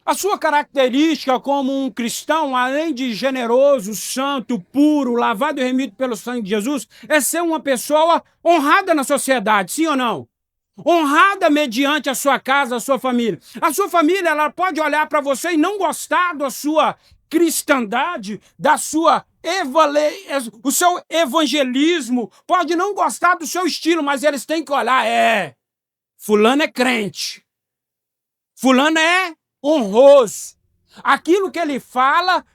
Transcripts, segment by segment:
A sua característica como um cristão, além de generoso, santo, puro, lavado e remido pelo sangue de Jesus, é ser uma pessoa honrada na sociedade, sim ou não? Honrada mediante a sua casa, a sua família. A sua família, ela pode olhar para você e não gostar da sua cristandade, da sua o seu evangelismo, pode não gostar do seu estilo, mas eles têm que olhar, fulano é crente, fulano é honroso. Aquilo que ele fala,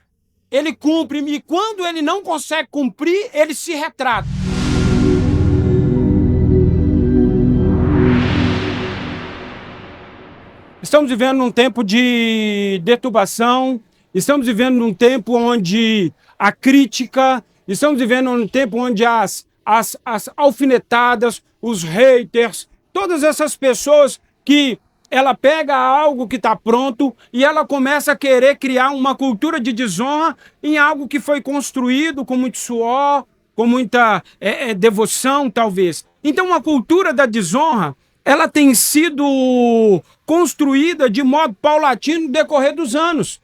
ele cumpre, e quando ele não consegue cumprir, ele se retrata. Estamos vivendo num tempo de deturbação, estamos vivendo num tempo onde a crítica, estamos vivendo num tempo onde as alfinetadas, os haters, todas essas pessoas que ela pega algo que está pronto e ela começa a querer criar uma cultura de desonra em algo que foi construído com muito suor, com muita devoção, talvez. Então, uma cultura da desonra, ela tem sido construída de modo paulatino no decorrer dos anos.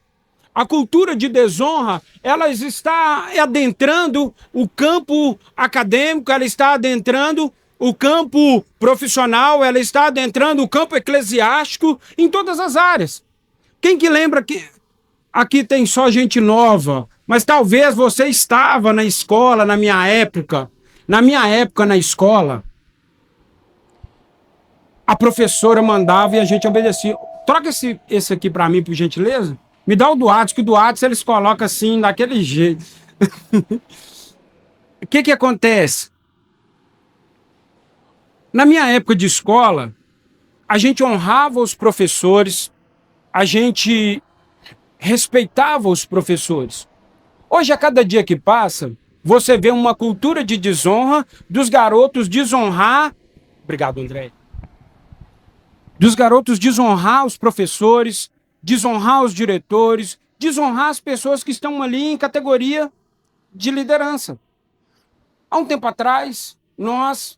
A cultura de desonra, ela está adentrando o campo acadêmico, ela está adentrando o campo profissional, ela está adentrando o campo eclesiástico, em todas as áreas. Quem que lembra que aqui tem só gente nova, mas talvez você estava na escola, na minha época na escola, a professora mandava e a gente obedecia. Troca esse aqui para mim, por gentileza. Me dá o do Atos, que o do Atos eles colocam assim, daquele jeito. O que acontece? Na minha época de escola, a gente honrava os professores, a gente respeitava os professores. Hoje, a cada dia que passa, você vê uma cultura de desonra dos garotos desonrar... Obrigado, André. Dos garotos desonrar os professores, desonrar os diretores, desonrar as pessoas que estão ali em categoria de liderança. Há um tempo atrás, nós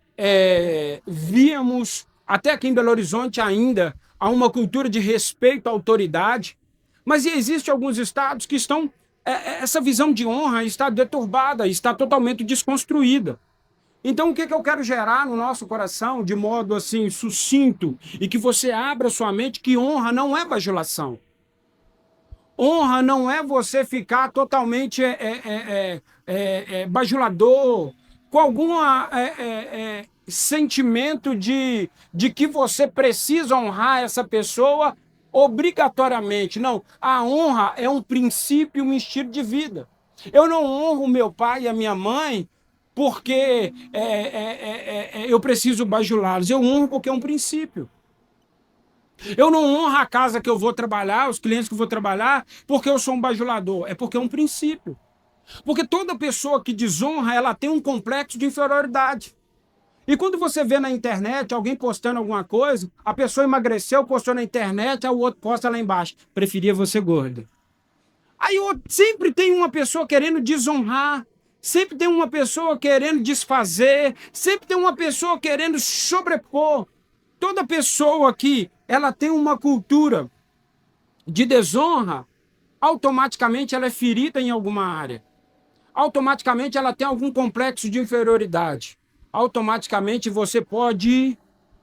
víamos, até aqui em Belo Horizonte ainda, há uma cultura de respeito à autoridade, mas existem alguns estados que estão... essa visão de honra está deturbada, está totalmente desconstruída. Então, o que eu quero gerar no nosso coração, de modo assim sucinto, e que você abra sua mente, que honra não é bajulação. Honra não é você ficar totalmente bajulador, com algum sentimento de que você precisa honrar essa pessoa obrigatoriamente. Não, a honra é um princípio, um estilo de vida. Eu não honro meu pai e a minha mãe porque eu preciso bajulá-los. Eu honro porque é um princípio. Eu não honro a casa que eu vou trabalhar, os clientes que eu vou trabalhar, porque eu sou um bajulador. É porque é um princípio. Porque toda pessoa que desonra, ela tem um complexo de inferioridade. E quando você vê na internet alguém postando alguma coisa, a pessoa emagreceu, postou na internet, aí o outro posta lá embaixo. Preferia você gordo. Aí sempre tem uma pessoa querendo desonrar, sempre tem uma pessoa querendo desfazer, sempre tem uma pessoa querendo sobrepor. Toda pessoa que ela tem uma cultura de desonra, automaticamente ela é ferida em alguma área. Automaticamente ela tem algum complexo de inferioridade. Automaticamente você pode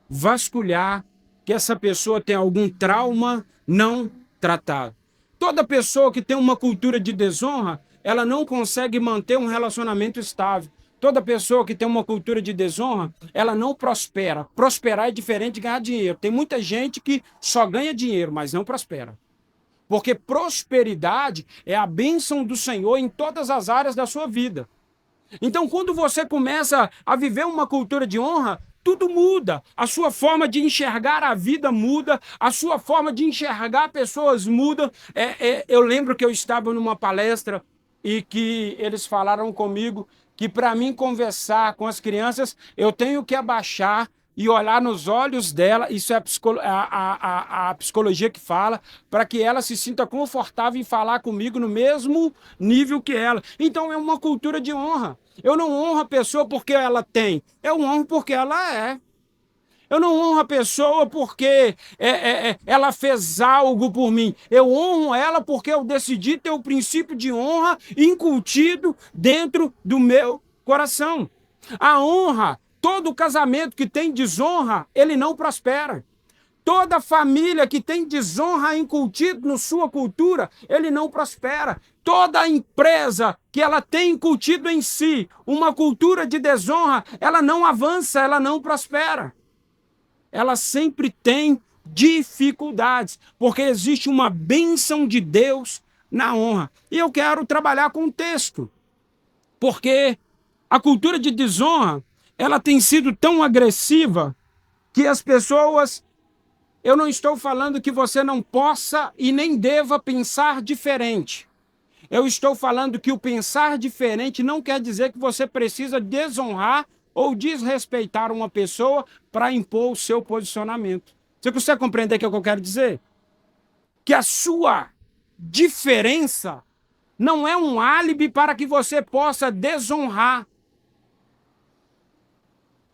vasculhar que essa pessoa tem algum trauma não tratado. Toda pessoa que tem uma cultura de desonra, ela não consegue manter um relacionamento estável. Toda pessoa que tem uma cultura de desonra, ela não prospera. Prosperar é diferente de ganhar dinheiro. Tem muita gente que só ganha dinheiro, mas não prospera. Porque prosperidade é a bênção do Senhor em todas as áreas da sua vida. Então, quando você começa a viver uma cultura de honra, tudo muda. A sua forma de enxergar a vida muda, a sua forma de enxergar pessoas muda. Eu lembro que eu estava numa palestra e que eles falaram comigo que para mim conversar com as crianças, eu tenho que abaixar e olhar nos olhos dela, isso é a psicologia que fala, para que ela se sinta confortável em falar comigo no mesmo nível que ela. Então é uma cultura de honra. Eu não honro a pessoa porque ela tem, eu honro porque ela é. Eu não honro a pessoa porque ela fez algo por mim. Eu honro ela porque eu decidi ter o princípio de honra incutido dentro do meu coração. A honra, todo casamento que tem desonra, ele não prospera. Toda família que tem desonra incutido na sua cultura, ele não prospera. Toda empresa que ela tem incutido em si uma cultura de desonra, ela não avança, ela não prospera. Ela sempre tem dificuldades, porque existe uma bênção de Deus na honra. E eu quero trabalhar com o texto, porque a cultura de desonra, ela tem sido tão agressiva que as pessoas... Eu não estou falando que você não possa e nem deva pensar diferente. Eu estou falando que o pensar diferente não quer dizer que você precisa desonrar ou desrespeitar uma pessoa para impor o seu posicionamento. Você consegue compreender o que eu quero dizer? Que a sua diferença não é um álibi para que você possa desonrar.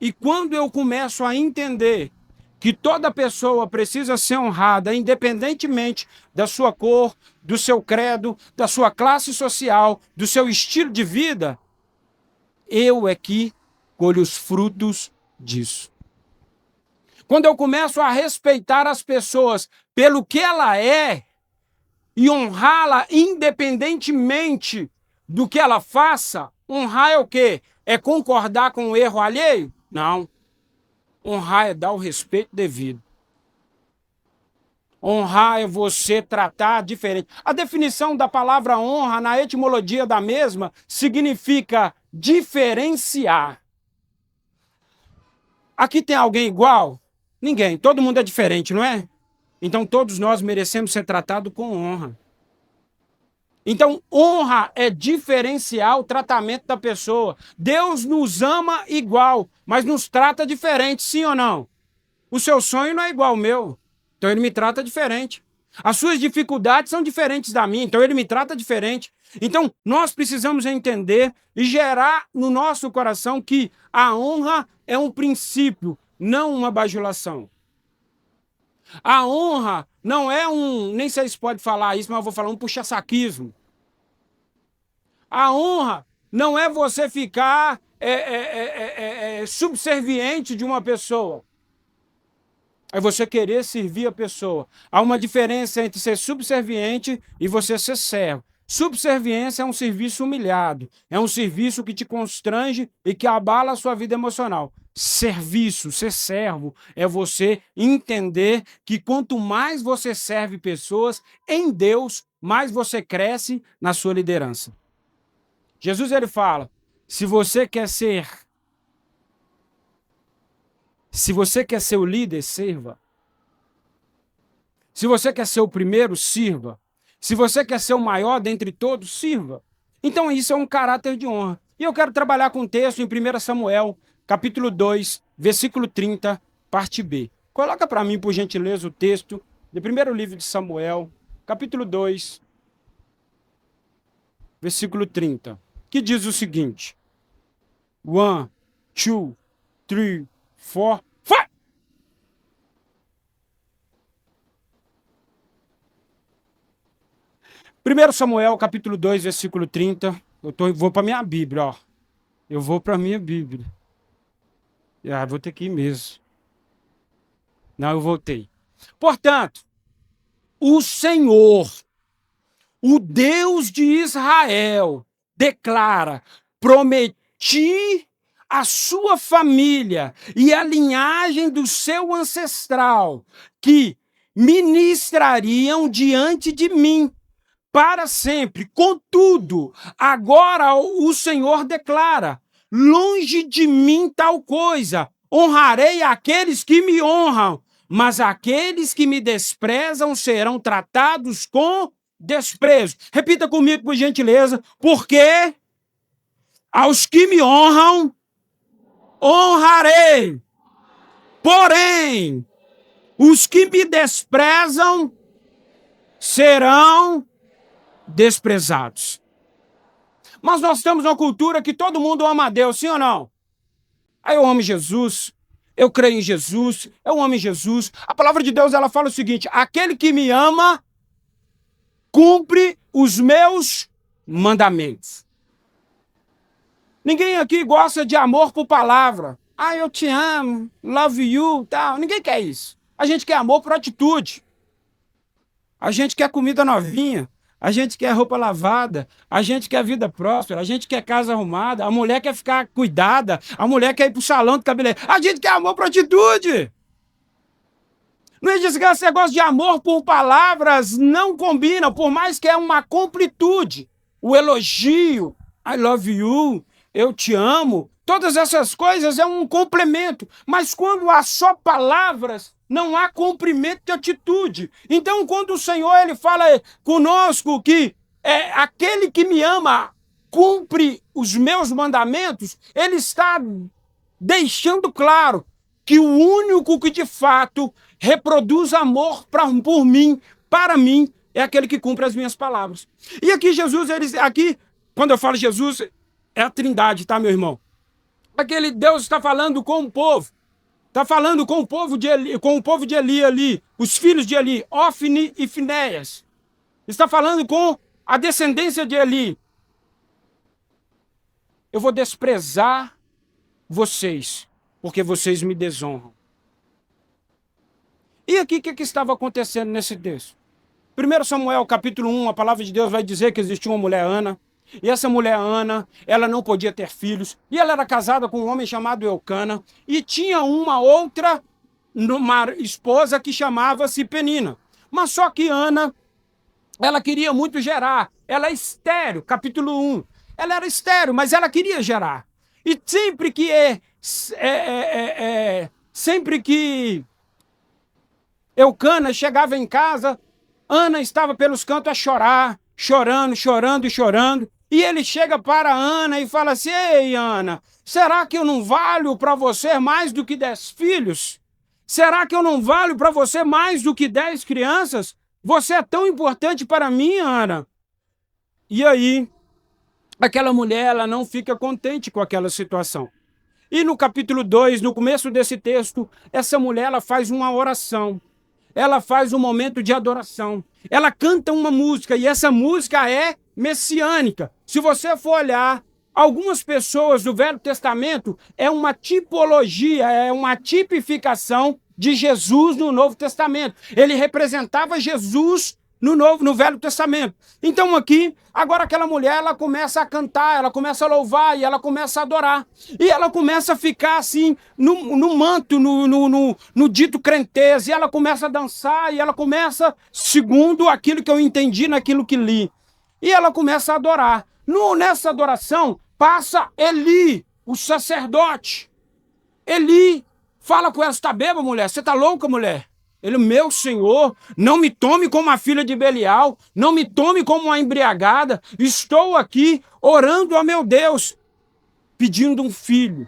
E quando eu começo a entender que toda pessoa precisa ser honrada, independentemente da sua cor, do seu credo, da sua classe social, do seu estilo de vida, eu é que colho os frutos disso. Quando eu começo a respeitar as pessoas pelo que ela é e honrá-la independentemente do que ela faça, honrar é o quê? É concordar com o erro alheio? Não. Honrar é dar o respeito devido. Honrar é você tratar diferente. A definição da palavra honra, na etimologia da mesma, significa diferenciar. Aqui tem alguém igual? Ninguém. Todo mundo é diferente, não é? Então todos nós merecemos ser tratados com honra. Então, honra é diferenciar o tratamento da pessoa. Deus nos ama igual, mas nos trata diferente, sim ou não? O seu sonho não é igual ao meu, então ele me trata diferente. As suas dificuldades são diferentes da minha, então ele me trata diferente. Então, nós precisamos entender e gerar no nosso coração que a honra é um princípio, não uma bajulação. A honra não é nem sei se pode falar isso, mas eu vou falar um puxa-saquismo. A honra não é você ficar subserviente de uma pessoa. É você querer servir a pessoa. Há uma diferença entre ser subserviente e você ser servo. Subserviência é um serviço humilhado, é um serviço que te constrange e que abala a sua vida emocional. Serviço, ser servo, é você entender que quanto mais você serve pessoas, em Deus, mais você cresce na sua liderança. Jesus ele fala, se você quer ser o líder, sirva. Se você quer ser o primeiro, sirva. Se você quer ser o maior dentre todos, sirva. Então isso é um caráter de honra. E eu quero trabalhar com o texto em 1 Samuel, capítulo 2, versículo 30, parte B. Coloca para mim, por gentileza, o texto do primeiro livro de Samuel, capítulo 2, versículo 30, que diz o seguinte: 1, 2, 3, 4, 5! Primeiro Samuel, capítulo 2, versículo 30. Vou para minha Bíblia, ó. Eu vou para minha Bíblia. Vou ter que ir mesmo. Não, eu voltei. Portanto, o Senhor, o Deus de Israel, declara: prometi a sua família e a linhagem do seu ancestral que ministrariam diante de mim para sempre. Contudo, agora o Senhor declara: longe de mim tal coisa. Honrarei aqueles que me honram, mas aqueles que me desprezam serão tratados com desprezo. Repita comigo, por gentileza. Porque aos que me honram, honrarei. Porém, os que me desprezam serão desprezados. Mas nós temos uma cultura que todo mundo ama a Deus, sim ou não? Aí eu amo Jesus, eu creio em Jesus, eu amo em Jesus. A palavra de Deus, ela fala o seguinte: aquele que me ama, cumpre os meus mandamentos. Ninguém aqui gosta de amor por palavra. Ah, eu te amo, love you, tal. Ninguém quer isso. A gente quer amor por atitude. A gente quer comida novinha. A gente quer roupa lavada. A gente quer vida próspera. A gente quer casa arrumada. A mulher quer ficar cuidada. A mulher quer ir pro salão de cabeleireiro. A gente quer amor por atitude. Não é desgraça, esse negócio de amor por palavras não combina, por mais que é uma completude. O elogio, I love you, eu te amo, todas essas coisas é um complemento. Mas quando há só palavras, não há cumprimento de atitude. Então, quando o Senhor ele fala conosco que aquele que me ama cumpre os meus mandamentos, ele está deixando claro que o único que de fato reproduz amor por mim, para mim, é aquele que cumpre as minhas palavras. E aqui Jesus, aqui, quando eu falo Jesus, é a Trindade, tá, meu irmão? Aquele Deus está falando com o povo. Está falando com o povo de Eli, ali, os filhos de Eli, Ofni e Finéias. Está falando com a descendência de Eli. Eu vou desprezar vocês, porque vocês me desonram. E aqui, o que estava acontecendo nesse texto? 1 Samuel, capítulo 1, a palavra de Deus vai dizer que existia uma mulher, Ana, e essa mulher, Ana, ela não podia ter filhos, e ela era casada com um homem chamado Eucana, e tinha uma outra esposa que chamava-se Penina. Mas só que Ana, ela queria muito gerar, ela é estéril, capítulo 1. Ela era estéril, mas ela queria gerar. E sempre que Eucana chegava em casa, Ana estava pelos cantos a chorar, chorando, chorando e chorando. E ele chega para Ana e fala assim: ei, Ana, será que eu não valho para você mais do que 10 filhos? Será que eu não valho para você mais do que 10 crianças? Você é tão importante para mim, Ana. E aí, aquela mulher, ela não fica contente com aquela situação. E no capítulo 2, no começo desse texto, essa mulher, ela faz uma oração. Ela faz um momento de adoração. Ela canta uma música, e essa música é messiânica. Se você for olhar, algumas pessoas do Velho Testamento, é uma tipologia, é uma tipificação de Jesus no Novo Testamento. Ele representava Jesus no Velho Testamento. Então aqui, agora aquela mulher, ela começa a cantar, ela começa a louvar e ela começa a adorar. E ela começa a ficar assim, no manto, no dito crentez, e ela começa a dançar, e ela começa, segundo aquilo que eu entendi naquilo que li, e ela começa a adorar. Nessa adoração, passa Eli, o sacerdote. Eli fala com ela: você está bêbada, mulher? Você está louca, mulher? Ele: meu Senhor, não me tome como a filha de Belial, não me tome como uma embriagada, estou aqui orando a meu Deus, pedindo um filho.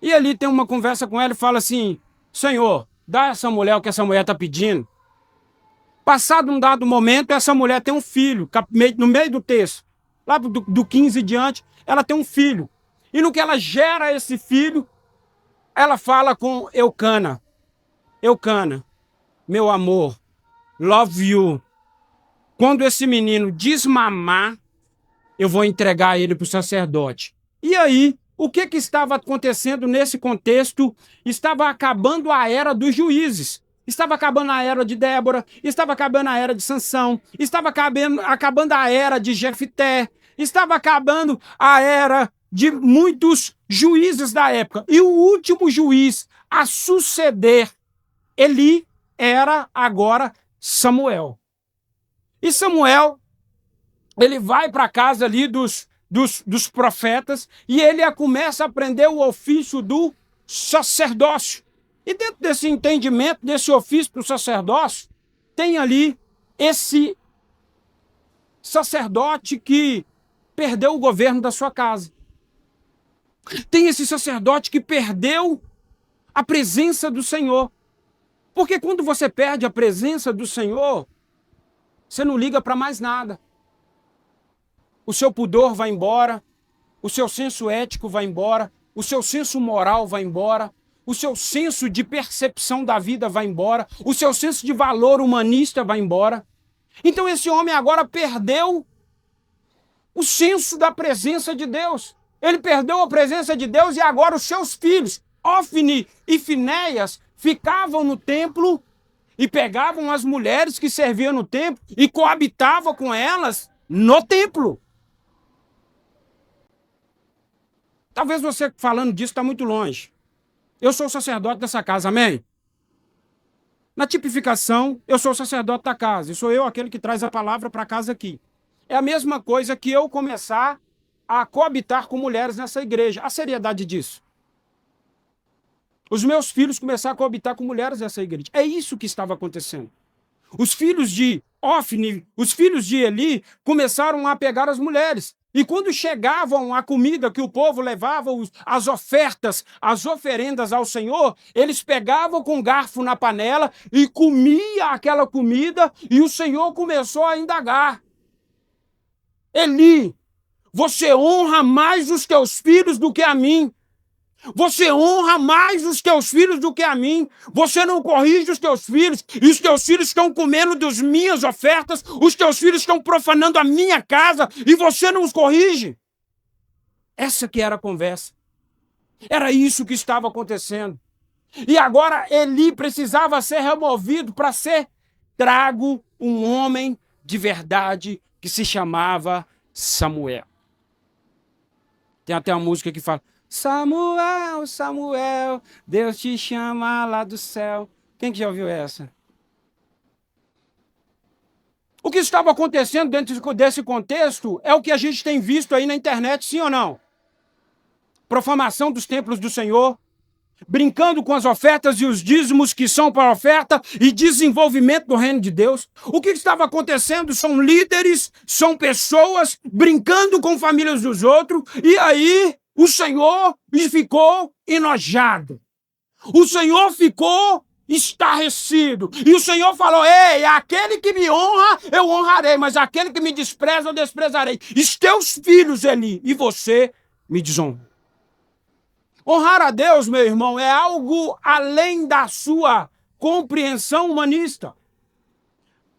E ali tem uma conversa com ela e fala assim: Senhor, dá essa mulher o que essa mulher está pedindo. Passado um dado momento, essa mulher tem um filho, no meio do texto, lá do 15 diante, ela tem um filho. E no que ela gera esse filho, ela fala com Eucana: Eucana, meu amor, love you. Quando esse menino desmamar, eu vou entregar ele para o sacerdote. E aí, o que estava acontecendo nesse contexto? Estava acabando a era dos juízes. Estava acabando a era de Débora, estava acabando a era de Sansão, estava acabando a era de Jefté, estava acabando a era de muitos juízes da época. E o último juiz a suceder Eli era agora Samuel. E Samuel, ele vai para a casa ali dos profetas e ele começa a aprender o ofício do sacerdócio. E dentro desse entendimento, desse ofício do sacerdócio, tem ali esse sacerdote que perdeu o governo da sua casa. Tem esse sacerdote que perdeu a presença do Senhor. Porque quando você perde a presença do Senhor, você não liga para mais nada. O seu pudor vai embora, o seu senso ético vai embora, o seu senso moral vai embora, o seu senso de percepção da vida vai embora, o seu senso de valor humanista vai embora. Então esse homem agora perdeu o senso da presença de Deus. Ele perdeu a presença de Deus e agora os seus filhos, Ofni e Finéias, ficavam no templo e pegavam as mulheres que serviam no templo e coabitavam com elas no templo. Talvez você falando disso está muito longe. Eu sou o sacerdote dessa casa, amém? Na tipificação, eu sou o sacerdote da casa, e sou eu aquele que traz a palavra para casa aqui. É a mesma coisa que eu começar a coabitar com mulheres nessa igreja. A seriedade disso. Os meus filhos começaram a coabitar com mulheres nessa igreja. É isso que estava acontecendo. Os filhos de Ofni, os filhos de Eli, começaram a pegar as mulheres. E quando chegavam a comida que o povo levava, as ofertas, as oferendas ao Senhor, eles pegavam com garfo na panela e comia aquela comida, e o Senhor começou a indagar. Eli, você honra mais os teus filhos do que a mim. Você honra mais os teus filhos do que a mim. Você não corrige os teus filhos. E os teus filhos estão comendo das minhas ofertas. Os teus filhos estão profanando a minha casa. E você não os corrige. Essa que era a conversa. Era isso que estava acontecendo. E agora Eli precisava ser removido para ser trago um homem de verdade que se chamava Samuel. Tem até uma música que fala: Samuel, Samuel, Deus te chama lá do céu. Quem que já ouviu essa? O que estava acontecendo dentro desse contexto é o que a gente tem visto aí na internet, sim ou não? Profanação dos templos do Senhor, brincando com as ofertas e os dízimos que são para oferta e desenvolvimento do reino de Deus. O que estava acontecendo são líderes, são pessoas brincando com famílias dos outros, e aí o Senhor ficou enojado. O Senhor ficou estarrecido. E o Senhor falou: ei, aquele que me honra, eu honrarei, mas aquele que me despreza, eu desprezarei. Os teus filhos, Eli, e você me desonra. Honrar a Deus, meu irmão, é algo além da sua compreensão humanista.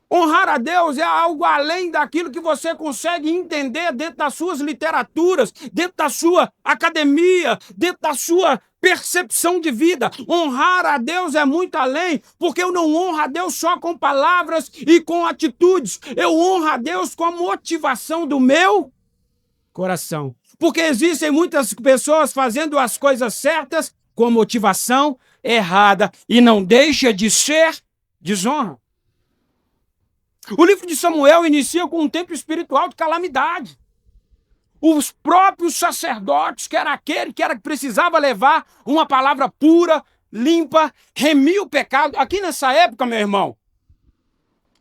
Honrar a Deus é algo além daquilo que você consegue entender dentro das suas literaturas, dentro da sua academia, dentro da sua percepção de vida. Honrar a Deus é muito além, porque eu não honro a Deus só com palavras e com atitudes. Eu honro a Deus com a motivação do meu coração. Porque existem muitas pessoas fazendo as coisas certas com motivação errada e não deixa de ser desonra. O livro de Samuel inicia com um tempo espiritual de calamidade. Os próprios sacerdotes, que era aquele que precisava levar uma palavra pura, limpa, remir o pecado. Aqui nessa época, meu irmão,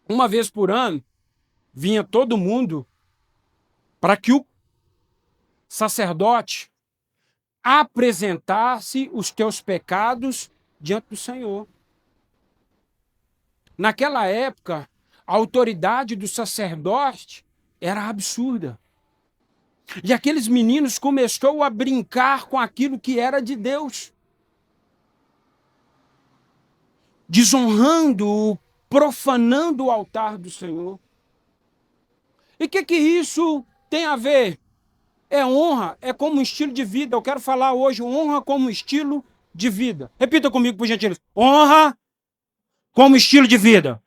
uma vez por ano, vinha todo mundo para que o sacerdote apresentasse os teus pecados diante do Senhor. Naquela época, a autoridade do sacerdote era absurda. E aqueles meninos começaram a brincar com aquilo que era de Deus, desonrando, profanando o altar do Senhor. E o que isso tem a ver? É honra, é como um estilo de vida. Eu quero falar hoje honra como estilo de vida. Repita comigo, por gentileza. Honra como estilo de vida.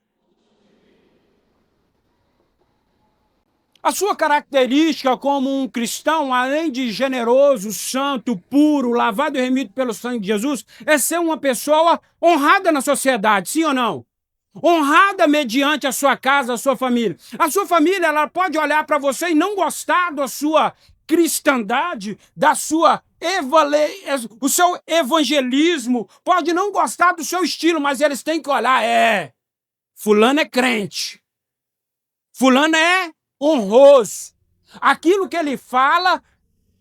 A sua característica como um cristão, além de generoso, santo, puro, lavado e remido pelo sangue de Jesus, é ser uma pessoa honrada na sociedade, sim ou não? Honrada mediante a sua casa, a sua família. A sua família, ela pode olhar para você e não gostar da sua cristandade, da sua o seu evangelismo, pode não gostar do seu estilo, mas eles têm que olhar, fulano é crente, fulano é honroso. Aquilo que ele fala,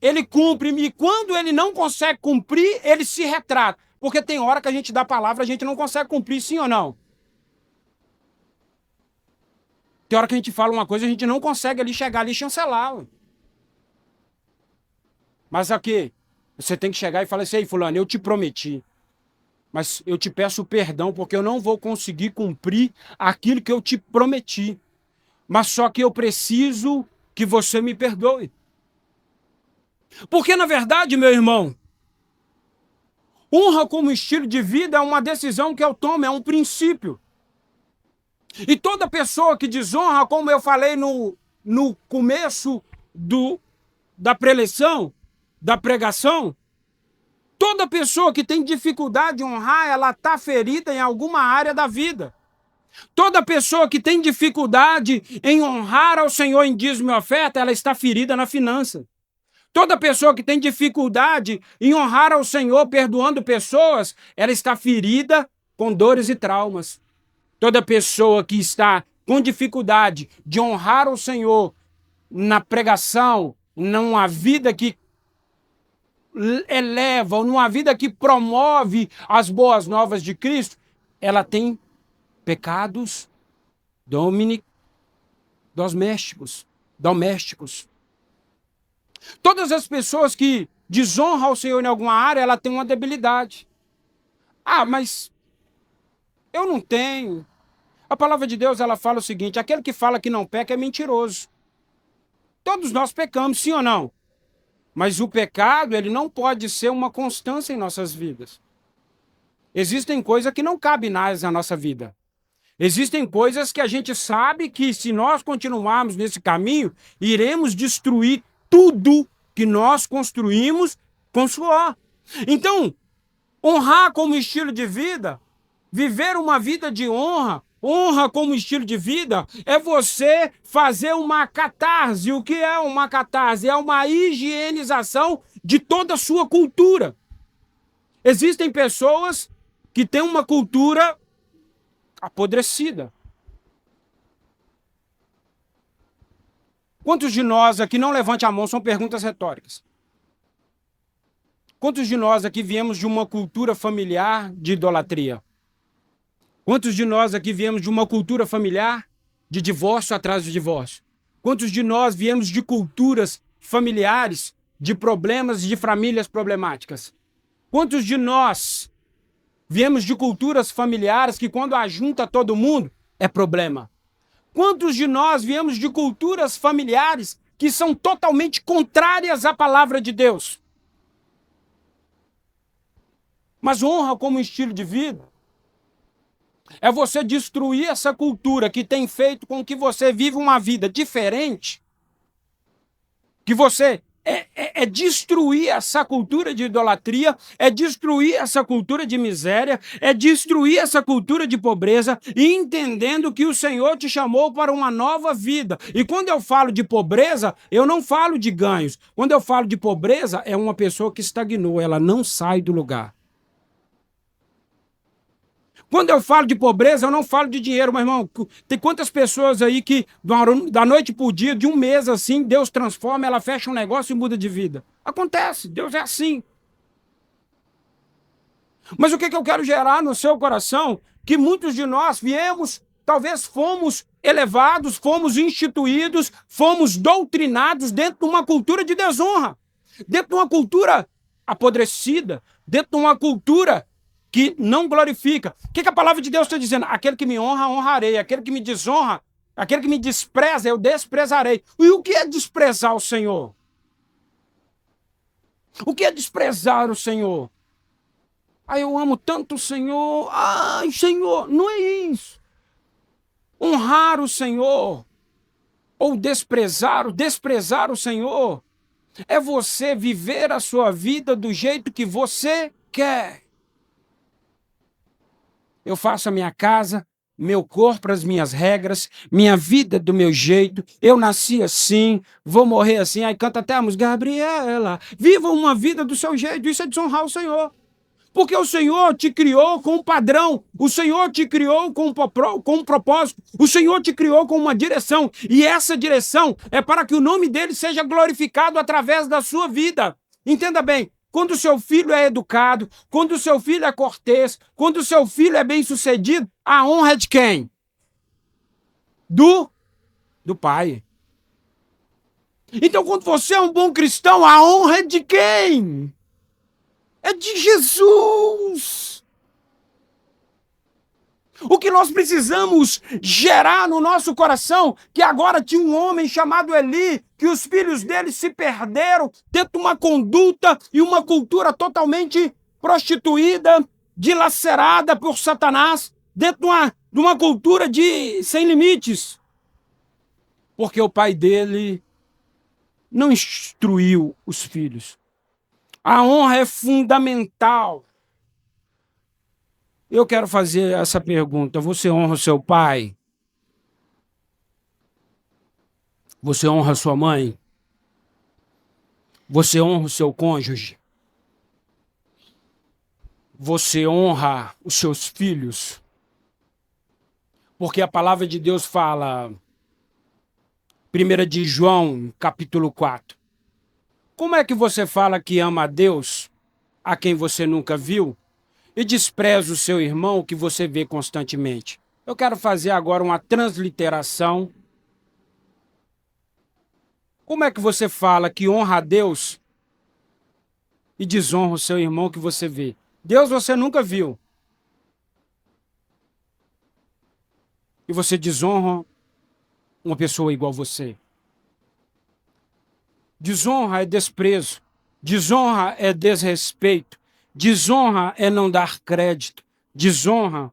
ele cumpre. E quando ele não consegue cumprir, ele se retrata. Porque tem hora que a gente dá palavra, a gente não consegue cumprir, sim ou não? Tem hora que a gente fala uma coisa, a gente não consegue ali chegar ali e chancelar. Mas aqui, Você tem que chegar e falar assim: ei, fulano, eu te prometi, mas eu te peço perdão porque eu não vou conseguir cumprir aquilo que eu te prometi. Mas só que eu preciso que você me perdoe. Porque, na verdade, meu irmão, honra como estilo de vida é uma decisão que eu tomo, é um princípio. E toda pessoa que desonra, como eu falei no começo da preleção, da pregação, toda pessoa que tem dificuldade de honrar, ela está ferida em alguma área da vida. Toda pessoa que tem dificuldade em honrar ao Senhor em dízimo e oferta, ela está ferida na finança. Toda pessoa que tem dificuldade em honrar ao Senhor perdoando pessoas, ela está ferida com dores e traumas. Toda pessoa que está com dificuldade de honrar o Senhor na pregação, numa vida que eleva, ou numa vida que promove as boas novas de Cristo, ela tem pecados domésticos. Todas as pessoas que desonram o Senhor em alguma área, ela tem uma debilidade. Ah, mas eu não tenho. A palavra de Deus, ela fala o seguinte: aquele que fala que não peca é mentiroso. Todos nós pecamos, sim ou não? Mas o pecado, ele não pode ser uma constância em nossas vidas. Existem coisas que não cabem mais na nossa vida. Existem coisas que a gente sabe que, se nós continuarmos nesse caminho, iremos destruir tudo que nós construímos com suor. Então, honrar como estilo de vida, viver uma vida de honra, honra como estilo de vida, é você fazer uma catarse. O que é uma catarse? É uma higienização de toda a sua cultura. Existem pessoas que têm uma cultura apodrecida. Quantos de nós aqui, não levante a mão, são perguntas retóricas. Quantos de nós aqui viemos de uma cultura familiar de idolatria? Quantos de nós aqui viemos de uma cultura familiar de divórcio atrás de divórcio? Quantos de nós viemos de culturas familiares de problemas de famílias problemáticas? Quantos de nós viemos de culturas familiares que, quando ajunta todo mundo, é problema? Quantos de nós viemos de culturas familiares que são totalmente contrárias à palavra de Deus? Mas honra como estilo de vida é você destruir essa cultura que tem feito com que você viva uma vida diferente, que você é destruir essa cultura de idolatria, é destruir essa cultura de miséria, é destruir essa cultura de pobreza, e entendendo que o Senhor te chamou para uma nova vida. E quando eu falo de pobreza, eu não falo de ganhos. Quando eu falo de pobreza, é uma pessoa que estagnou, ela não sai do lugar. Quando eu falo de pobreza, eu não falo de dinheiro, meu irmão. Tem quantas pessoas aí que, da noite para o dia, de um mês assim, Deus transforma, ela fecha um negócio e muda de vida. Acontece, Deus é assim. Mas o que eu quero gerar no seu coração? Que muitos de nós viemos, talvez fomos elevados, fomos instituídos, fomos doutrinados dentro de uma cultura de desonra, dentro de uma cultura apodrecida, dentro de uma cultura que não glorifica. O que a palavra de Deus está dizendo? Aquele que me honra, honrarei. Aquele que me desonra, aquele que me despreza, eu desprezarei. E o que é desprezar o Senhor? O que é desprezar o Senhor? Ah, eu amo tanto o Senhor. Ai, Senhor, não é isso. Honrar o Senhor ou desprezar o Senhor é você viver a sua vida do jeito que você quer. Eu faço a minha casa, meu corpo, as minhas regras, minha vida do meu jeito. Eu nasci assim, vou morrer assim. Aí canta até a música, Gabriela. Viva uma vida do seu jeito. Isso é desonrar o Senhor. Porque o Senhor te criou com um padrão. O Senhor te criou com um propósito. O Senhor te criou com uma direção. E essa direção é para que o nome dele seja glorificado através da sua vida. Entenda bem. Quando o seu filho é educado, quando o seu filho é cortês, quando o seu filho é bem-sucedido, a honra é de quem? Do pai. Então, quando você é um bom cristão, a honra é de quem? é de Jesus. O que nós precisamos gerar no nosso coração, que agora tinha um homem chamado Eli, que os filhos dele se perderam dentro de uma conduta e uma cultura totalmente prostituída, dilacerada por Satanás, dentro de uma cultura sem limites. Porque o pai dele não instruiu os filhos. A honra é fundamental. Eu quero fazer essa pergunta. Você honra o seu pai? Você honra a sua mãe? Você honra o seu cônjuge? Você honra os seus filhos? Porque a palavra de Deus fala, 1 de João, capítulo 4. Como é que você fala que ama a Deus, a quem você nunca viu, e despreza o seu irmão que você vê constantemente? Eu quero fazer agora uma transliteração. Como é que você fala que honra a Deus e desonra o seu irmão que você vê? Deus você nunca viu. E você desonra uma pessoa igual a você. Desonra é desprezo. Desonra é desrespeito. Desonra é não dar crédito. Desonra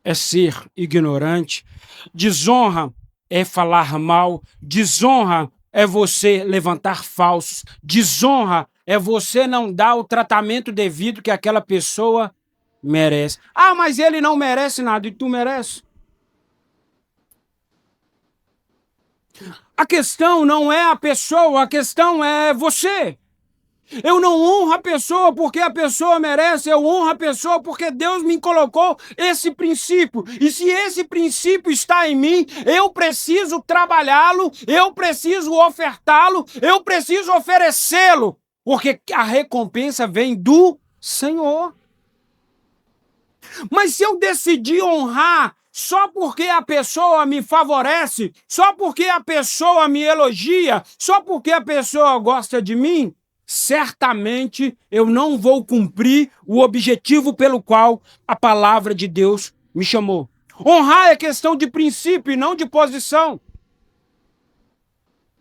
é ser ignorante. Desonra é falar mal. Desonra é você levantar falsos. Desonra é você não dar o tratamento devido que aquela pessoa merece. Ah, mas ele não merece nada e tu merece. A questão não é a pessoa, a questão é você. Eu não honro a pessoa porque a pessoa merece, eu honro a pessoa porque Deus me colocou esse princípio. E se esse princípio está em mim, eu preciso trabalhá-lo, eu preciso ofertá-lo, eu preciso oferecê-lo, porque a recompensa vem do Senhor. Mas se eu decidir honrar só porque a pessoa me favorece, só porque a pessoa me elogia, só porque a pessoa gosta de mim, certamente eu não vou cumprir o objetivo pelo qual a palavra de Deus me chamou. Honrar é questão de princípio e não de posição.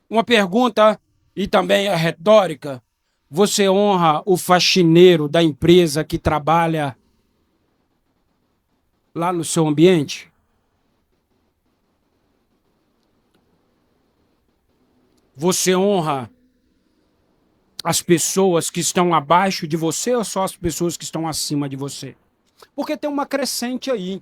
Uma pergunta, e também é retórica: você honra o faxineiro da empresa que trabalha lá no seu ambiente? Você honra as pessoas que estão abaixo de você ou só as pessoas que estão acima de você? Porque tem uma crescente aí.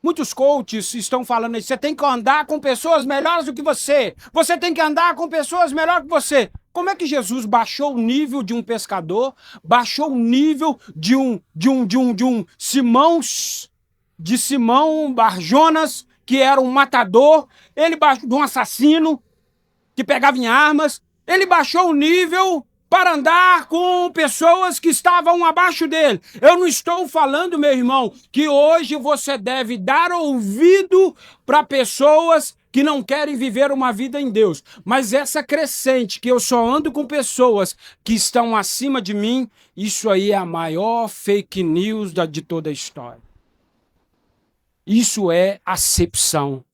Muitos coaches estão falando isso. Você tem que andar com pessoas melhores do que você. Você tem que andar com pessoas melhores que você. Como é que Jesus baixou o nível de um pescador, baixou o nível de um Simão Barjonas, que era um matador, ele baixou de um assassino que pegava em armas, ele baixou o nível para andar com pessoas que estavam abaixo dele. Eu não estou falando, meu irmão, que hoje você deve dar ouvido para pessoas que não querem viver uma vida em Deus. Mas essa crescente, que eu só ando com pessoas que estão acima de mim, isso aí é a maior fake news de toda a história. Isso é acepção.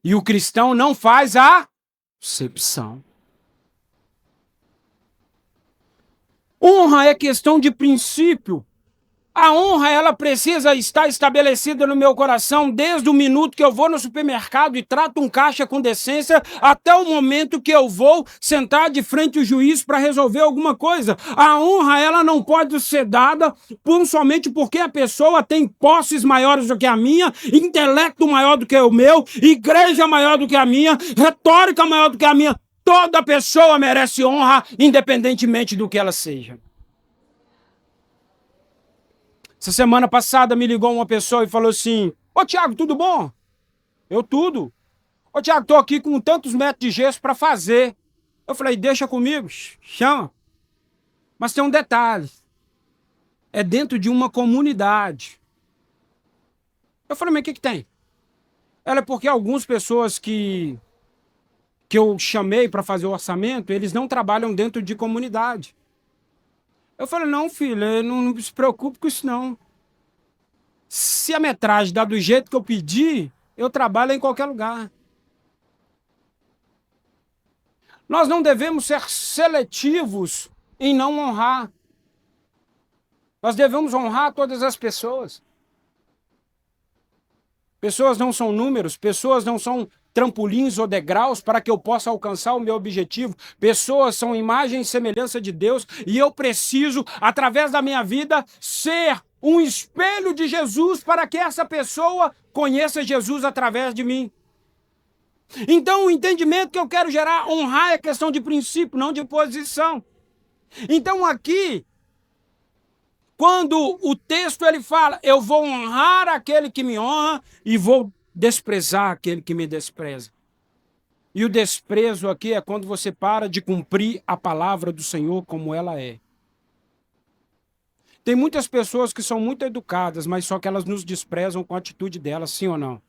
E o cristão não faz acepção. Honra é questão de princípio. A honra, ela precisa estar estabelecida no meu coração desde o minuto que eu vou no supermercado e trato um caixa com decência até o momento que eu vou sentar de frente ao juiz para resolver alguma coisa. A honra, ela não pode ser dada somente porque a pessoa tem posses maiores do que a minha, intelecto maior do que o meu, igreja maior do que a minha, retórica maior do que a minha. Toda pessoa merece honra, independentemente do que ela seja. Essa semana passada me ligou uma pessoa e falou assim: ô Tiago, tudo bom? Eu tudo. Ô Tiago, tô aqui com tantos metros de gesso para fazer. Eu falei: deixa comigo, chama. Mas tem um detalhe. É dentro de uma comunidade. Eu falei: mas o que tem? Ela é porque algumas pessoas que eu chamei para fazer o orçamento, eles não trabalham dentro de comunidade. Eu falei, não, filho, não se preocupe com isso, não. Se a metragem dá do jeito que eu pedi, eu trabalho em qualquer lugar. Nós não devemos ser seletivos em não honrar. Nós devemos honrar todas as pessoas. Pessoas não são números, pessoas não são trampolins ou degraus para que eu possa alcançar o meu objetivo. Pessoas são imagem e semelhança de Deus e eu preciso, através da minha vida, ser um espelho de Jesus para que essa pessoa conheça Jesus através de mim. Então, o entendimento que eu quero gerar, honrar é questão de princípio, não de posição. Então, aqui, quando o texto ele fala, eu vou honrar aquele que me honra e vou desprezar aquele que me despreza. E o desprezo aqui é quando você para de cumprir a palavra do Senhor como ela é. Tem muitas pessoas que são muito educadas, mas só que elas nos desprezam com a atitude delas, sim ou não?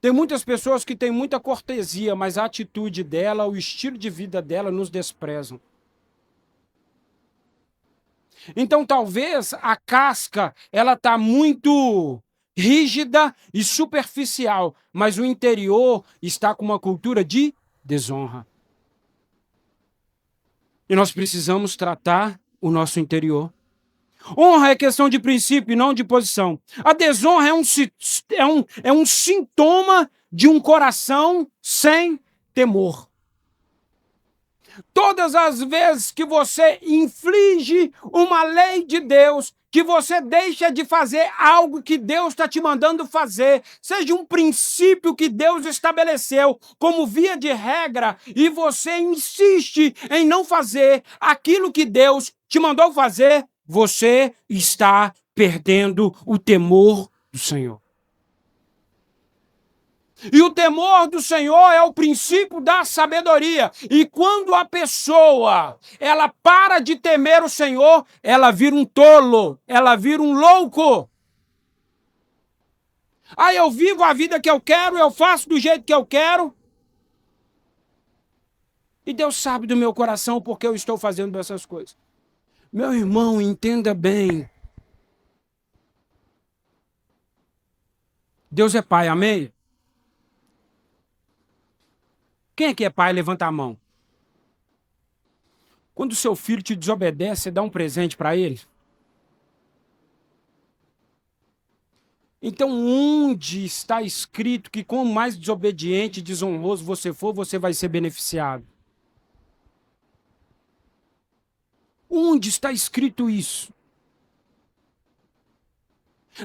Tem muitas pessoas que têm muita cortesia, mas a atitude dela, o estilo de vida dela nos desprezam. Então, talvez a casca ela está muito rígida e superficial, mas o interior está com uma cultura de desonra. E nós precisamos tratar o nosso interior. Honra é questão de princípio e não de posição. A desonra é um sintoma de um coração sem temor. Todas as vezes que você inflige uma lei de Deus, que você deixa de fazer algo que Deus está te mandando fazer, seja um princípio que Deus estabeleceu como via de regra, e você insiste em não fazer aquilo que Deus te mandou fazer, você está perdendo o temor do Senhor. E o temor do Senhor é o princípio da sabedoria. E quando a pessoa, ela para de temer o Senhor, ela vira um tolo, ela vira um louco. Ah, eu vivo a vida que eu quero, eu faço do jeito que eu quero. E Deus sabe do meu coração porque eu estou fazendo essas coisas. Meu irmão, entenda bem. Deus é pai, amém? Quem é que é pai? Levanta a mão. Quando o seu filho te desobedece, você dá um presente para ele? Então, onde está escrito que quanto mais desobediente e desonroso você for, você vai ser beneficiado? Onde está escrito isso?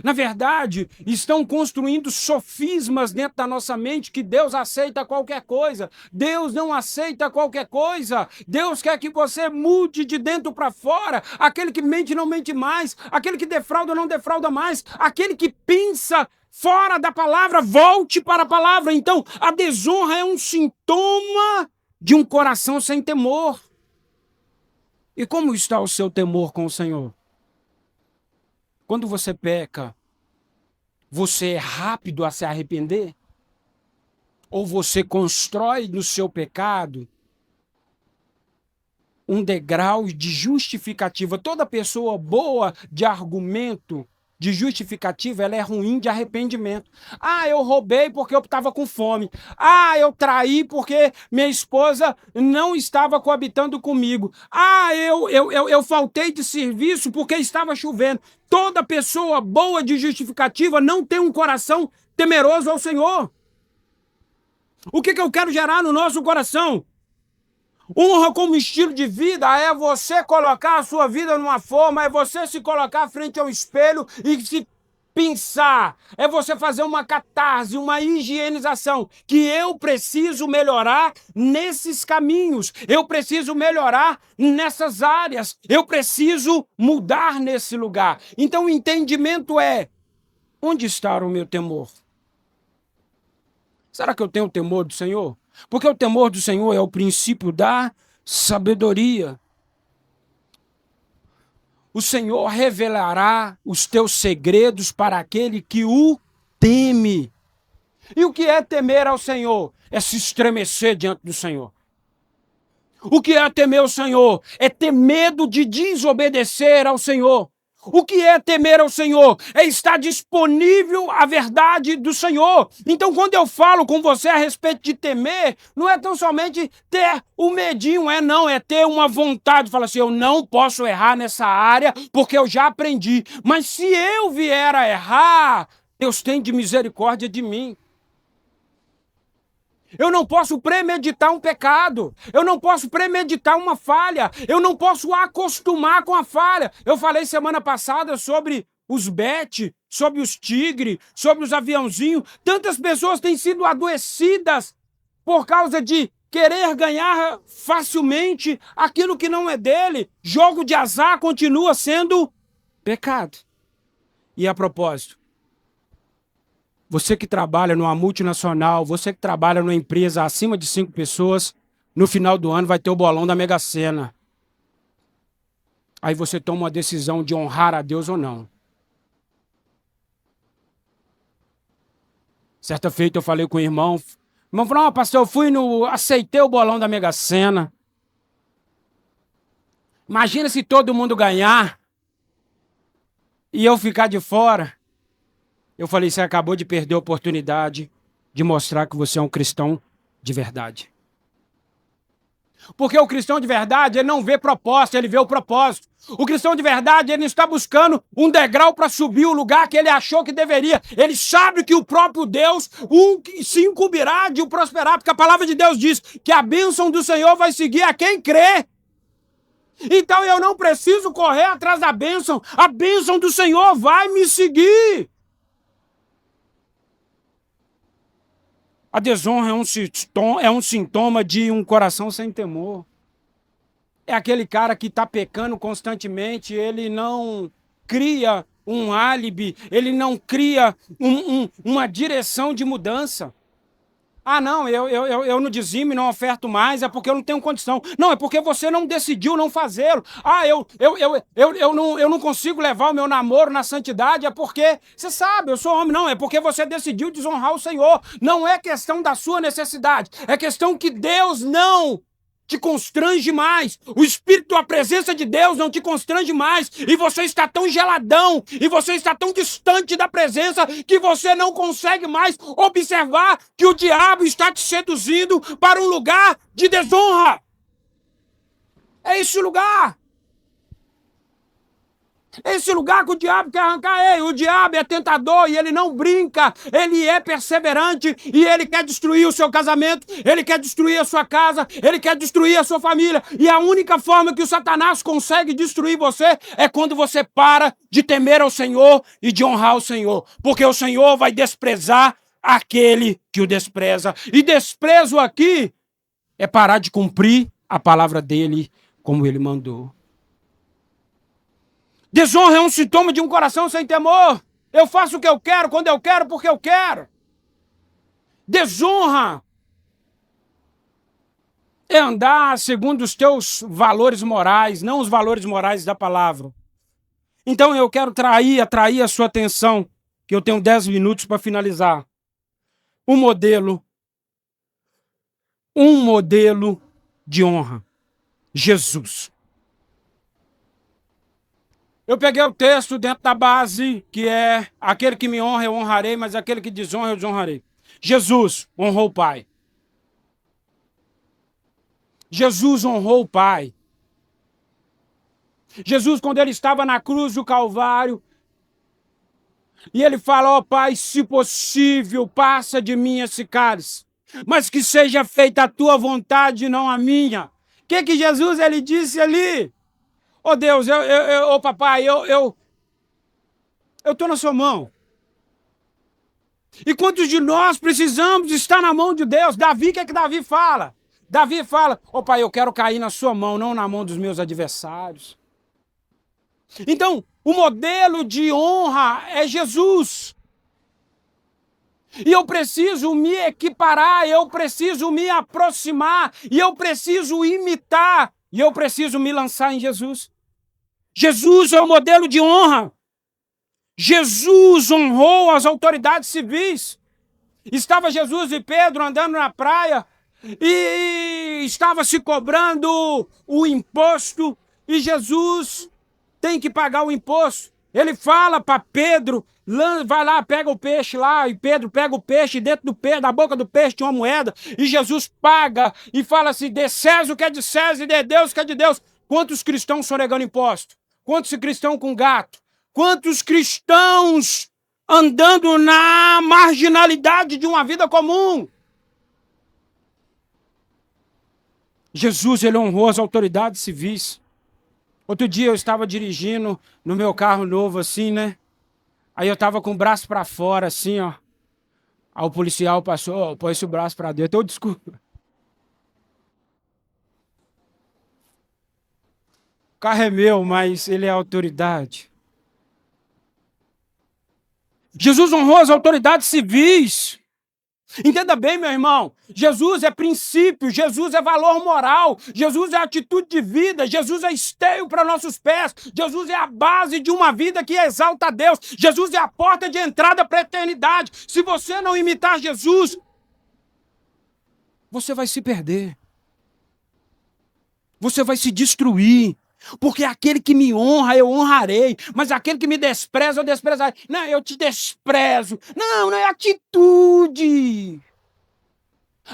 Na verdade, estão construindo sofismas dentro da nossa mente que Deus aceita qualquer coisa. Deus não aceita qualquer coisa. Deus quer que você mude de dentro para fora. Aquele que mente não mente mais. Aquele que defrauda não defrauda mais. Aquele que pensa fora da palavra, volte para a palavra. Então, a desonra é um sintoma de um coração sem temor. E como está o seu temor com o Senhor? Quando você peca, você é rápido a se arrepender? Ou você constrói no seu pecado um degrau de justificativa? Toda pessoa boa de argumento, de justificativa, ela é ruim de arrependimento. Ah, eu roubei porque eu estava com fome. Ah, eu traí porque minha esposa não estava coabitando comigo. Ah, eu faltei de serviço porque estava chovendo. Toda pessoa boa de justificativa não tem um coração temeroso ao Senhor. O que eu quero gerar no nosso coração? Honra como estilo de vida é você colocar a sua vida numa forma, é você se colocar frente ao espelho e se pensar, é você fazer uma catarse, uma higienização, que eu preciso melhorar nesses caminhos, eu preciso melhorar nessas áreas, eu preciso mudar nesse lugar. Então o entendimento é, onde está o meu temor? Será que eu tenho o temor do Senhor? Porque o temor do Senhor é o princípio da sabedoria. O Senhor revelará os teus segredos para aquele que o teme. E o que é temer ao Senhor? É se estremecer diante do Senhor. O que é temer o Senhor? É ter medo de desobedecer ao Senhor. O que é temer ao Senhor? É estar disponível à verdade do Senhor. Então, quando eu falo com você a respeito de temer, não é tão somente ter o medinho, é ter uma vontade, falar assim, eu não posso errar nessa área, porque eu já aprendi. Mas se eu vier a errar, Deus tem de misericórdia de mim. Eu não posso premeditar um pecado. Eu não posso premeditar uma falha. Eu não posso acostumar com a falha. Eu falei semana passada sobre os bet, sobre os tigres, sobre os aviãozinhos. Tantas pessoas têm sido adoecidas por causa de querer ganhar facilmente aquilo que não é dele. Jogo de azar continua sendo pecado. E a propósito, você que trabalha numa multinacional, você que trabalha numa empresa acima de 5 pessoas, no final do ano vai ter o bolão da Mega Sena. Aí você toma uma decisão de honrar a Deus ou não. Certa feita eu falei com o irmão. O irmão falou, não, pastor, aceitei o bolão da Mega Sena. Imagina se todo mundo ganhar e eu ficar de fora. Eu falei, você acabou de perder a oportunidade de mostrar que você é um cristão de verdade. Porque o cristão de verdade, ele não vê proposta, ele vê o propósito. O cristão de verdade, ele não está buscando um degrau para subir o lugar que ele achou que deveria. Ele sabe que o próprio Deus se incumbirá de o prosperar, porque a palavra de Deus diz que a bênção do Senhor vai seguir a quem crê. Então eu não preciso correr atrás da bênção. A bênção do Senhor vai me seguir. A desonra é um sintoma de um coração sem temor. É aquele cara que está pecando constantemente, ele não cria um álibi, ele não cria uma direção de mudança. Ah, não, eu no dizime não oferto mais, é porque eu não tenho condição. Não, é porque você não decidiu não fazê-lo. Ah, eu não consigo levar o meu namoro na santidade, é porque, você sabe, eu sou homem. Não, é porque você decidiu desonrar o Senhor. Não é questão da sua necessidade, é questão que Deus não te constrange mais. O Espírito, a presença de Deus não te constrange mais. E você está tão geladão, e você está tão distante da presença, que você não consegue mais observar que o diabo está te seduzindo para um lugar de desonra. É esse lugar. Esse lugar que o diabo quer arrancar ele. O diabo é tentador e ele não brinca. Ele é perseverante e ele quer destruir o seu casamento. Ele quer destruir a sua casa. Ele quer destruir a sua família. E a única forma que o Satanás consegue destruir você é quando você para de temer ao Senhor e de honrar o Senhor. Porque o Senhor vai desprezar aquele que o despreza. E desprezo aqui é parar de cumprir a palavra dele como ele mandou. Desonra é um sintoma de um coração sem temor. Eu faço o que eu quero, quando eu quero, porque eu quero. Desonra é andar segundo os teus valores morais, não os valores morais da palavra. Então eu quero atrair a sua atenção, que eu tenho 10 minutos para finalizar. Um modelo de honra. Jesus. Eu peguei o texto dentro da base, que é aquele que me honra eu honrarei, mas aquele que desonra eu desonrarei. Jesus honrou o Pai. Jesus honrou o Pai. Jesus, quando ele estava na cruz do Calvário, e ele fala, ó Pai, se possível, passa de mim esse cálice, mas que seja feita a tua vontade, não a minha. O que Jesus ele disse ali? Ô Deus, ô papai, eu estou na sua mão. E quantos de nós precisamos estar na mão de Deus? Davi, o que Davi fala? Davi fala, ô pai, eu quero cair na sua mão, não na mão dos meus adversários. Então, o modelo de honra é Jesus. E eu preciso me equiparar, eu preciso me aproximar, e eu preciso imitar, e eu preciso me lançar em Jesus. Jesus é o modelo de honra. Jesus honrou as autoridades civis. Estava Jesus e Pedro andando na praia e estava se cobrando o imposto e Jesus tem que pagar o imposto. Ele fala para Pedro, vai lá, pega o peixe lá, e Pedro pega o peixe, e dentro do peixe, da boca do peixe tinha uma moeda, e Jesus paga e fala assim, dê César o que é de César e dê Deus o que é de Deus. Quantos cristãos sonegando imposto? Quantos cristãos com gato? Quantos cristãos andando na marginalidade de uma vida comum? Jesus, ele honrou as autoridades civis. Outro dia eu estava dirigindo no meu carro novo assim, né? Aí eu estava com o braço para fora assim, ó. Aí o policial passou, põe esse braço para dentro. Eu, desculpa. O carro é meu, mas ele é autoridade. Jesus honrou as autoridades civis. Entenda bem, meu irmão, Jesus é princípio, Jesus é valor moral, Jesus é atitude de vida, Jesus é esteio para nossos pés, Jesus é a base de uma vida que exalta a Deus, Jesus é a porta de entrada para a eternidade. Se você não imitar Jesus, você vai se perder, você vai se destruir. Porque aquele que me honra, eu honrarei. Mas aquele que me despreza, eu desprezarei. Não, eu te desprezo. Não é atitude.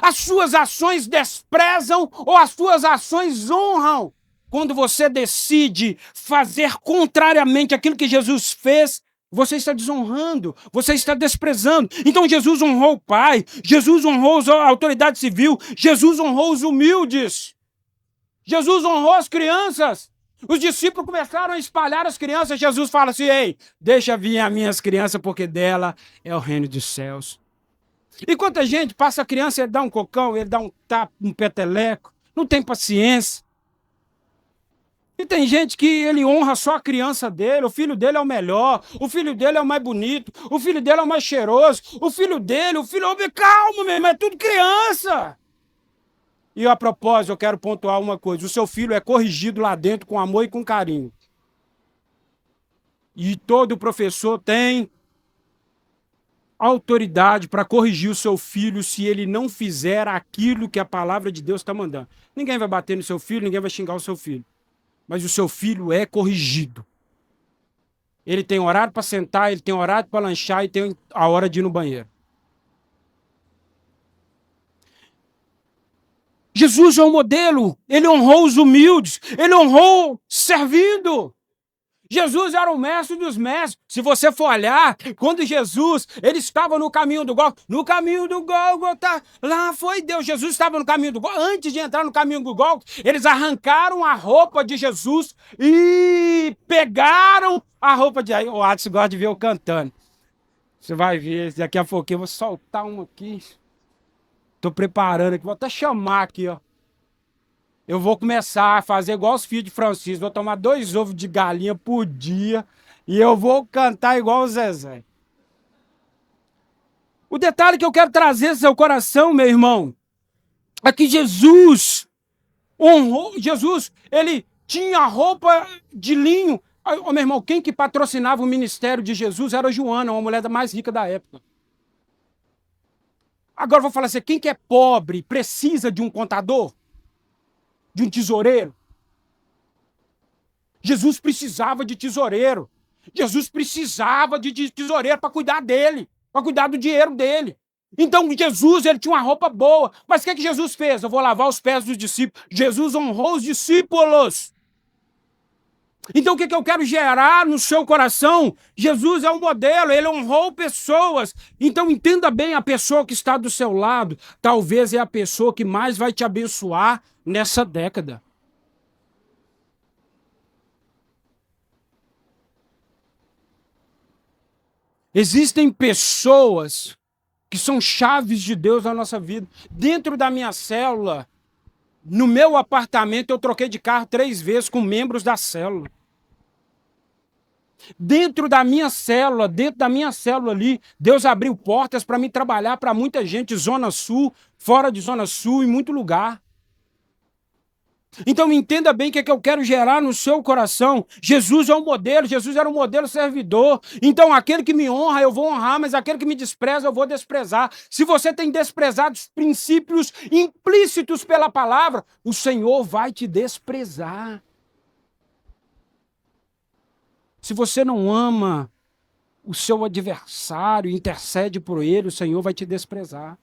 As suas ações desprezam ou as suas ações honram. Quando você decide fazer contrariamente aquilo que Jesus fez, você está desonrando, você está desprezando. Então Jesus honrou o Pai, Jesus honrou a autoridade civil, Jesus honrou os humildes. Jesus honrou as crianças. Os discípulos começaram a espalhar as crianças. Jesus fala assim, ei, deixa vir as minhas crianças, porque dela é o reino dos céus. E quanta gente passa a criança, ele dá um cocão, ele dá um tapa, um peteleco, não tem paciência. E tem gente que ele honra só a criança dele, o filho dele é o melhor, o filho dele é o mais bonito, o filho dele é o mais cheiroso, o filho dele, calma, meu irmão, é tudo criança. E a propósito, eu quero pontuar uma coisa, o seu filho é corrigido lá dentro com amor e com carinho. E todo professor tem autoridade para corrigir o seu filho se ele não fizer aquilo que a palavra de Deus está mandando. Ninguém vai bater no seu filho, ninguém vai xingar o seu filho. Mas o seu filho é corrigido. Ele tem horário para sentar, ele tem horário para lanchar e tem a hora de ir no banheiro. Jesus é um modelo, ele honrou os humildes, ele honrou servindo. Jesus era o mestre dos mestres. Se você for olhar, quando Jesus, ele estava no caminho do Gólgota, lá foi Deus. Jesus estava no caminho do Gólgota. Antes de entrar no caminho do Gólgota, eles arrancaram a roupa de Jesus e pegaram a roupa de... Aí o Adson gosta de ver eu cantando. Você vai ver, daqui a pouquinho eu vou soltar um aqui. Estou preparando aqui, vou até chamar aqui, ó. Eu vou começar a fazer igual os filhos de Francisco. Vou tomar 2 ovos de galinha por dia e eu vou cantar igual o Zezé. O detalhe que eu quero trazer ao seu coração, meu irmão, é que Jesus honrou. Jesus, ele tinha roupa de linho. Oh, meu irmão, quem que patrocinava o ministério de Jesus era a Joana, uma mulher mais rica da época. Agora eu vou falar assim, quem que é pobre precisa de um contador? De um tesoureiro? Jesus precisava de tesoureiro. Jesus precisava de tesoureiro para cuidar dele, para cuidar do dinheiro dele. Então Jesus, ele tinha uma roupa boa. Mas o que Jesus fez? Eu vou lavar os pés dos discípulos. Jesus honrou os discípulos. Então o que eu quero gerar no seu coração? Jesus é um modelo, ele honrou pessoas. Então entenda bem, a pessoa que está do seu lado, talvez é a pessoa que mais vai te abençoar nessa década. Existem pessoas que são chaves de Deus na nossa vida. Dentro da minha célula, no meu apartamento, eu troquei de carro 3 vezes com membros da célula. Dentro da minha célula ali, Deus abriu portas para mim trabalhar para muita gente, Zona Sul, fora de Zona Sul, em muito lugar. Então entenda bem o que é que eu quero gerar no seu coração. Jesus é um modelo, Jesus era um modelo servidor. Então aquele que me honra eu vou honrar, mas aquele que me despreza eu vou desprezar. Se você tem desprezado os princípios implícitos pela palavra, o Senhor vai te desprezar. Se você não ama o seu adversário, intercede por ele, o Senhor vai te desprezar.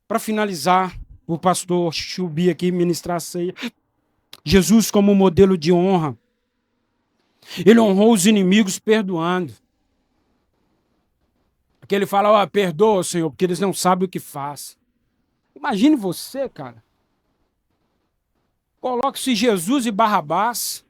Para finalizar, o pastor Chubi aqui ministrar a ceia. Jesus como modelo de honra. Ele honrou os inimigos perdoando. Porque ele fala, ó, perdoa, Senhor, porque eles não sabem o que faz. Imagine você, cara. Coloque-se Jesus e Barrabás.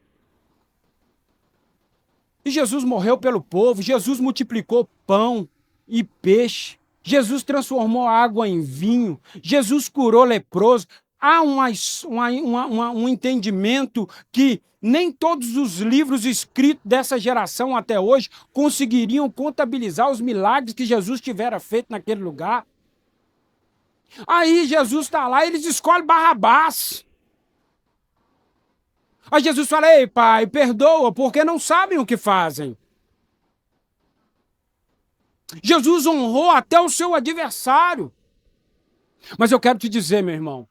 E Jesus morreu pelo povo, Jesus multiplicou pão e peixe. Jesus transformou água em vinho. Jesus curou leproso. Há um entendimento que nem todos os livros escritos dessa geração até hoje conseguiriam contabilizar os milagres que Jesus tivera feito naquele lugar. Aí Jesus está lá, eles escolhem Barrabás. Aí Jesus fala, ei pai, perdoa, porque não sabem o que fazem. Jesus honrou até o seu adversário. Mas eu quero te dizer, meu irmão,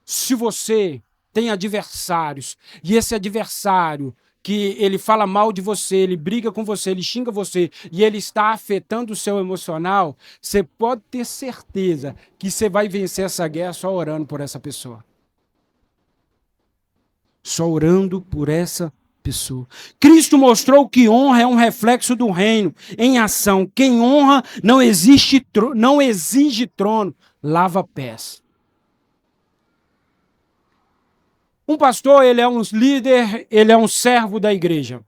se você tem adversários, e esse adversário que ele fala mal de você, ele briga com você, ele xinga você, e ele está afetando o seu emocional, você pode ter certeza que você vai vencer essa guerra só orando por essa pessoa. Só orando por essa pessoa. Cristo mostrou que honra é um reflexo do reino em ação. Quem honra não exige trono, lava pés. Um pastor, ele é um líder, ele é um servo da igreja.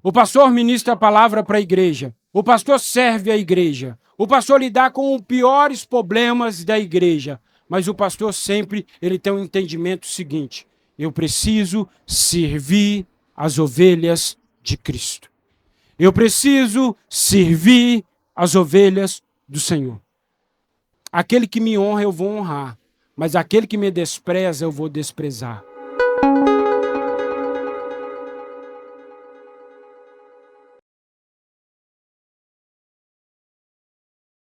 O pastor ministra a palavra para a igreja. O pastor serve a igreja. O pastor lidar com os piores problemas da igreja. Mas o pastor sempre ele tem um entendimento seguinte. Eu preciso servir as ovelhas de Cristo. Eu preciso servir as ovelhas do Senhor. Aquele que me honra, eu vou honrar. Mas aquele que me despreza, eu vou desprezar.